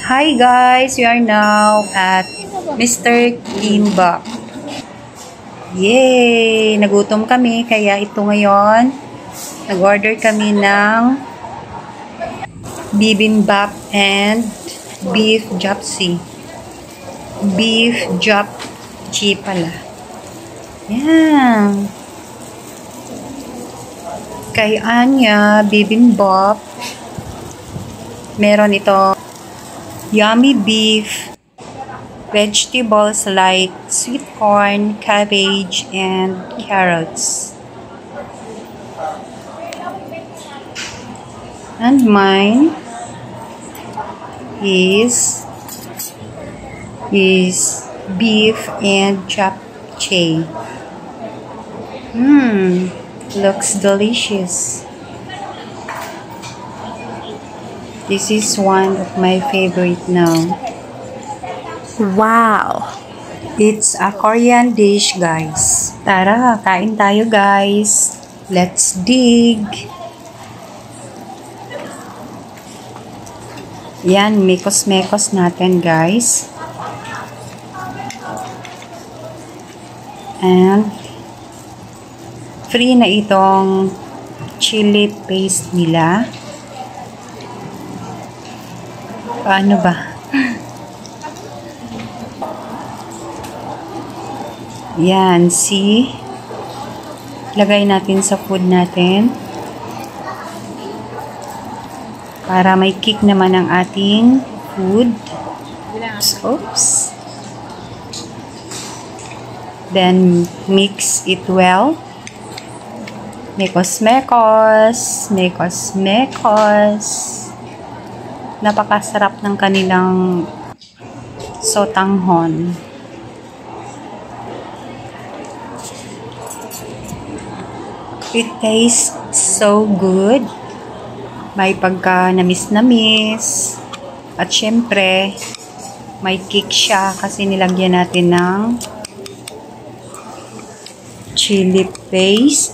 Hi guys, we are now at Mr. Kimbap. Yay! Nagutom kami kaya ito ngayon. Nag-order kami ng bibimbap and beef japchae. Beef japchae pala. Yan. Kay Anya, bibimbap. Meron ito yummy beef, vegetables like sweet corn, cabbage, and carrots. And mine is beef and japchae. Looks delicious. This is one of my favorite now. Wow! It's a Korean dish, guys. Tara, kain tayo, guys. Let's dig. Yan, mekos-mekos natin, guys. And free na itong chili paste nila. Paano ba? Yan, see? Lagay natin sa food natin. Para may kick naman ang ating food. Oops. Then, mix it well. Mekos-mekos. Mekos-mekos. Napakasarap ng kanilang sotanghon. It tastes so good. May pagka namis-namis. At syempre, may kick siya kasi nilagyan natin ng chili paste.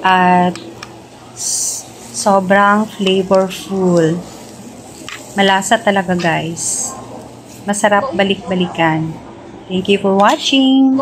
At sobrang flavorful. Malasa talaga, guys. Masarap balik-balikan. Thank you for watching.